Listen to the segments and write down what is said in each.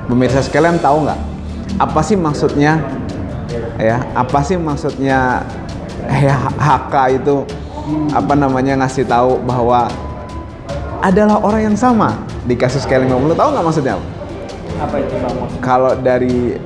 Pemirsa sekalian tahu nggak? Apa sih maksudnya? Ya, apa sih maksudnya HK itu ngasih tahu bahwa adalah orang yang sama di kasus K50? Tahu nggak maksudnya? Apa itu Bang? Kalau dari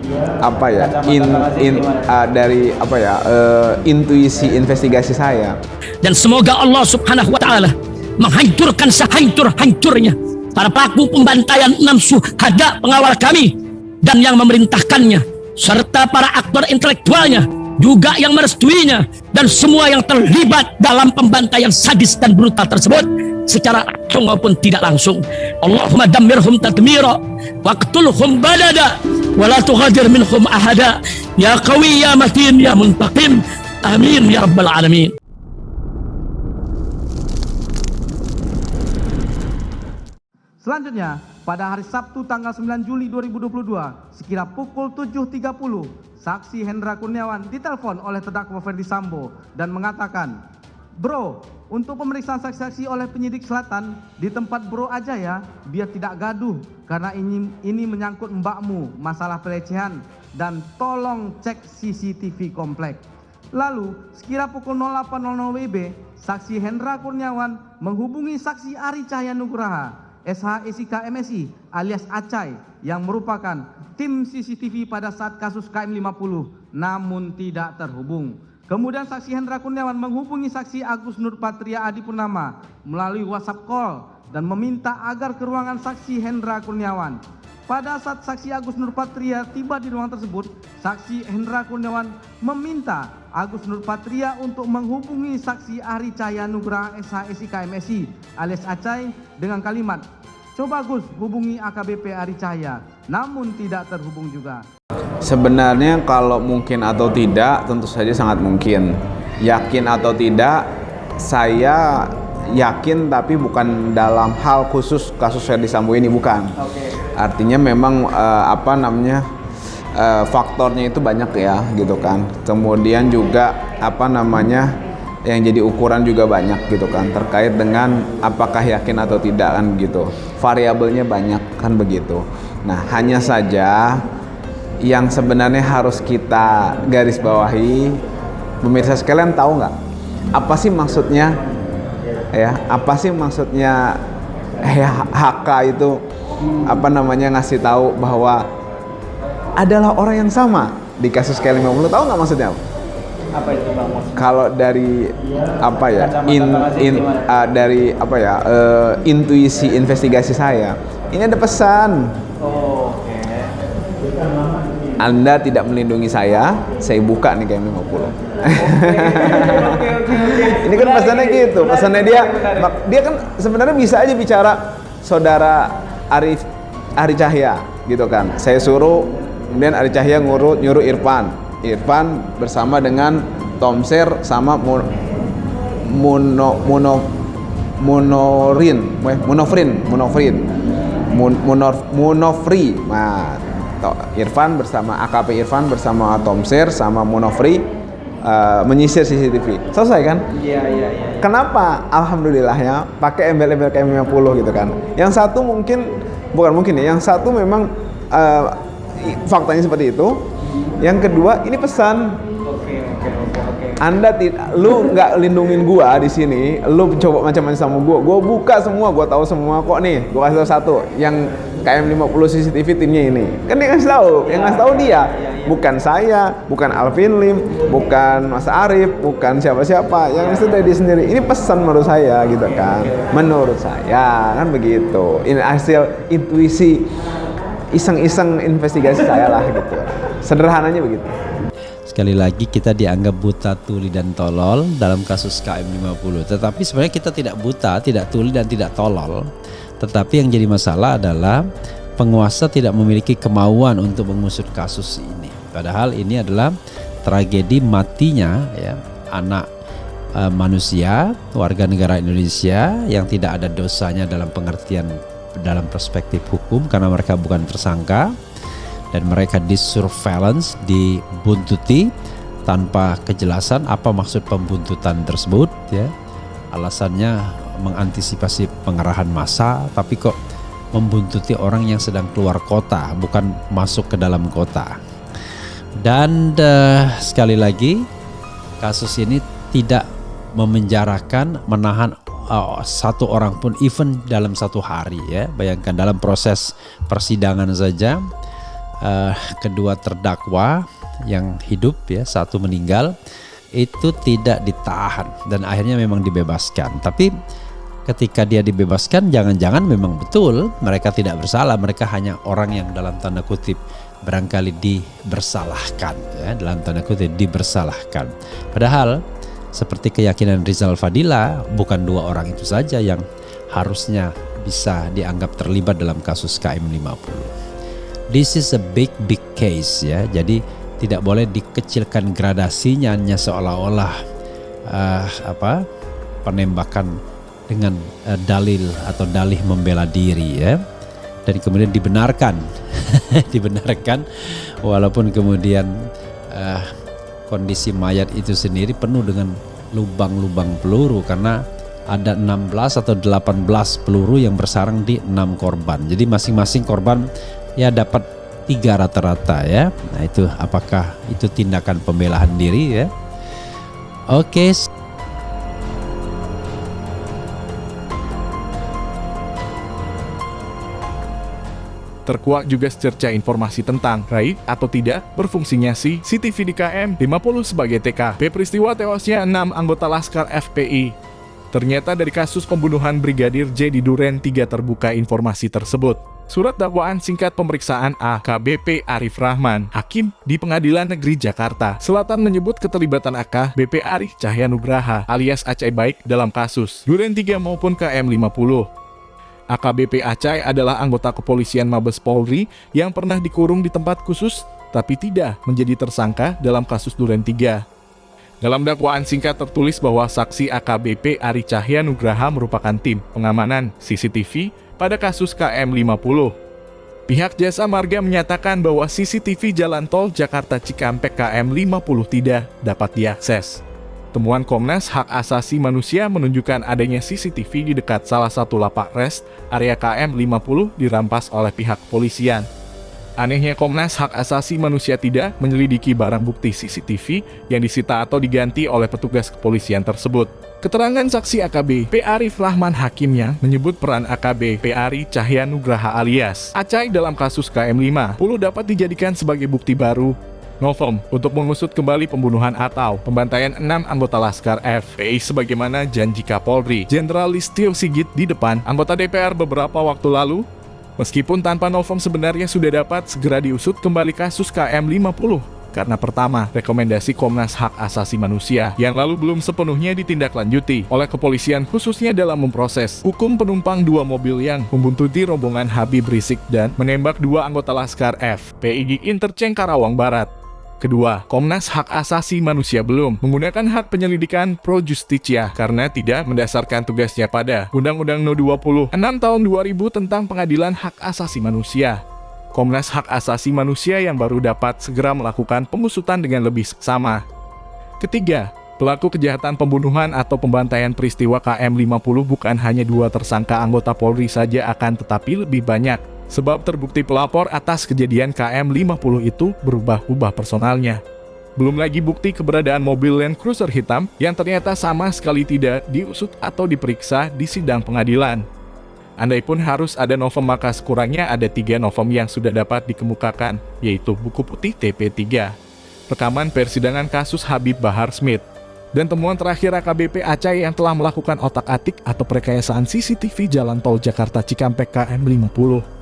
intuisi investigasi saya, dan semoga Allah Subhanahu wa taala menghancurkan sehancur-hancurnya para pelaku pembantaian 6 syuhada pengawal kami dan yang memerintahkannya, serta para aktor intelektualnya juga yang merestuinya, dan semua yang terlibat dalam pembantaian sadis dan brutal tersebut secara langsung maupun tidak langsung. Allahumma dammirhum tadmira waqtulhum balada wala tughadir minhum ahada ya qawi ya matin ya muntaqim, amin ya rabbal alamin. Selanjutnya, pada hari Sabtu tanggal 9 Juli 2022, sekira pukul 7.30, saksi Hendra Kurniawan ditelepon oleh terdakwa Ferdi Sambo dan mengatakan, "Bro, untuk pemeriksaan saksi-saksi oleh penyidik Selatan, di tempat bro aja ya, biar tidak gaduh, karena ini menyangkut mbakmu, masalah pelecehan, dan tolong cek CCTV komplek." Lalu, sekira pukul 08.00 WIB, saksi Hendra Kurniawan menghubungi saksi Ari Cahya Nugraha, SHSIK MSI alias Acai, yang merupakan tim CCTV pada saat kasus KM50, namun tidak terhubung. Kemudian saksi Hendra Kurniawan menghubungi saksi Agus Nurpatria Adipurnama melalui WhatsApp call dan meminta agar ke ruangan saksi Hendra Kurniawan. Pada saat saksi Agus Nurpatria tiba di ruangan tersebut, saksi Hendra Kurniawan meminta Agus Nurpatria untuk menghubungi saksi Ari Cahya Nugraha SHSIK MSI alias Acai dengan kalimat, "Coba Gus hubungi AKBP Ari Cahya," namun tidak terhubung juga. Sebenarnya kalau mungkin atau tidak, tentu saja sangat mungkin. Yakin atau tidak, saya yakin, tapi bukan dalam hal khusus kasus Ferdi Sambo ini, bukan. Artinya memang faktornya itu banyak ya, gitu kan. Kemudian juga yang jadi ukuran juga banyak, gitu kan, terkait dengan apakah yakin atau tidak, kan gitu. Variabelnya banyak, kan begitu. Nah, hanya saja yang sebenarnya harus kita garis bawahi, pemirsa sekalian tahu nggak? Apa sih maksudnya? Ya, apa sih maksudnya HK itu ngasih tahu bahwa adalah orang yang sama di kasus K50? Tahu nggak maksudnya? Apa itu Bang? Kalau dari intuisi investigasi saya, ini ada pesan. Anda tidak melindungi saya buka nih K50. Ini kan pesannya gitu, pesannya dia kan sebenarnya bisa aja bicara saudara Ari Cahya, gitu kan. Saya suruh, kemudian Ari Cahya nyuruh Irfan bersama dengan Tomser sama Munofri. Nah, Irfan bersama AKP Irfan bersama Tomser sama Munofri menyisir CCTV. Selesai kan? Iya. Kenapa? Alhamdulillahnya pakai embel-embel KM50, gitu kan. Yang satu yang satu memang faktanya seperti itu. Yang kedua, ini pesan. Lu nggak lindungin gua di sini, lu coba macam-macam sama gua buka semua, gua tahu semua kok nih. Gua kasih tahu satu, yang KM50 CCTV timnya ini. Kan dia kasih tahu, yang ngasih tahu dia, bukan saya, bukan Alvin Lim, bukan Mas Arief, bukan siapa-siapa. Yang ngasih tahu dia sendiri. Ini pesan menurut saya, gitu kan. Menurut saya kan begitu. Ini hasil intuisi, iseng-iseng investigasi saya lah, gitu. Sederhananya begitu. Sekali lagi kita dianggap buta, tuli, dan tolol dalam kasus KM50. Tetapi sebenarnya kita tidak buta, tidak tuli, dan tidak tolol. Tetapi yang jadi masalah adalah penguasa tidak memiliki kemauan untuk mengusut kasus ini. Padahal ini adalah tragedi matinya ya, anak manusia, warga negara Indonesia yang tidak ada dosanya dalam pengertian dalam perspektif hukum karena mereka bukan tersangka. Dan mereka disurveillance, dibuntuti tanpa kejelasan apa maksud pembuntutan tersebut ya. Alasannya mengantisipasi pengerahan massa, tapi kok membuntuti orang yang sedang keluar kota, bukan masuk ke dalam kota. Dan sekali lagi, kasus ini tidak memenjarakan, menahan satu orang pun, even dalam satu hari ya. Bayangkan dalam proses persidangan saja, kedua terdakwa yang hidup ya, satu meninggal, itu tidak ditahan dan akhirnya memang dibebaskan. Tapi ketika dia dibebaskan, jangan-jangan memang betul mereka tidak bersalah, mereka hanya orang yang dalam tanda kutip barangkali dibersalahkan ya, dalam tanda kutip dibersalahkan. Padahal seperti keyakinan Rizal Fadila, bukan dua orang itu saja yang harusnya bisa dianggap terlibat dalam kasus KM50. This is a big case ya. Jadi tidak boleh dikecilkan gradasinya hanya seolah-olah penembakan dengan dalil atau dalih membela diri ya. Dan kemudian dibenarkan dibenarkan walaupun kemudian kondisi mayat itu sendiri penuh dengan lubang-lubang peluru karena ada 16 atau 18 peluru yang bersarang di 6 korban. Jadi masing-masing korban ya dapat 3 rata-rata ya. Nah itu apakah itu tindakan pembelaan diri ya? Oke. Terkuak juga secerca informasi tentang raib atau tidak berfungsinya CCTV di KM50 sebagai TKP peristiwa tewasnya 6 anggota Laskar FPI. Ternyata dari kasus pembunuhan Brigadir J di Duren 3 terbuka informasi tersebut. Surat dakwaan singkat pemeriksaan AKBP Arif Rahman, Hakim di Pengadilan Negeri Jakarta Selatan menyebut keterlibatan AKBP Arif Cahyanugraha alias Acai Baik dalam kasus Duren 3 maupun KM50. AKBP Acai adalah anggota kepolisian Mabes Polri yang pernah dikurung di tempat khusus tapi tidak menjadi tersangka dalam kasus Duren 3. Dalam dakwaan singkat tertulis bahwa saksi AKBP Ari Cahyanugraha merupakan tim pengamanan CCTV pada kasus KM50. Pihak Jasa Marga menyatakan bahwa CCTV Jalan Tol Jakarta Cikampek KM50 tidak dapat diakses. Temuan Komnas Hak Asasi Manusia menunjukkan adanya CCTV di dekat salah satu lapak rest area KM50 dirampas oleh pihak kepolisian. Anehnya Komnas Hak Asasi Manusia tidak menyelidiki barang bukti CCTV yang disita atau diganti oleh petugas kepolisian tersebut. Keterangan saksi AKBP Arif Rahman Hakimnya menyebut peran AKBP Ari Cahyanugraha alias Acai dalam kasus KM50 dapat dijadikan sebagai bukti baru Novum untuk mengusut kembali pembunuhan atau pembantaian 6 anggota Laskar FPI sebagaimana janji Kapolri Jenderal Listio Sigit di depan anggota DPR beberapa waktu lalu. Meskipun tanpa novum sebenarnya sudah dapat segera diusut kembali kasus KM50 karena pertama, rekomendasi Komnas Hak Asasi Manusia yang lalu belum sepenuhnya ditindaklanjuti oleh kepolisian khususnya dalam memproses hukum penumpang 2 mobil yang membuntuti rombongan Habib Rizik dan menembak 2 anggota Laskar FPI di Interchange Karawang Barat. Kedua, Komnas Hak Asasi Manusia belum menggunakan hak penyelidikan pro justicia karena tidak mendasarkan tugasnya pada Undang-Undang No. 26 Tahun 2000 tentang Pengadilan Hak Asasi Manusia. Komnas Hak Asasi Manusia yang baru dapat segera melakukan pengusutan dengan lebih seksama. Ketiga, pelaku kejahatan pembunuhan atau pembantaian peristiwa KM50 bukan hanya 2 tersangka anggota Polri saja akan tetapi lebih banyak. Sebab terbukti pelapor atas kejadian KM50 itu berubah-ubah personalnya. Belum lagi bukti keberadaan mobil Land Cruiser hitam yang ternyata sama sekali tidak diusut atau diperiksa di sidang pengadilan. Andai pun harus ada novum maka sekurangnya ada 3 novum yang sudah dapat dikemukakan, yaitu buku putih TP3, rekaman persidangan kasus Habib Bahar Smith, dan temuan terakhir AKBP Acai yang telah melakukan otak-atik atau perkayasaan CCTV Jalan Tol Jakarta Cikampek KM50.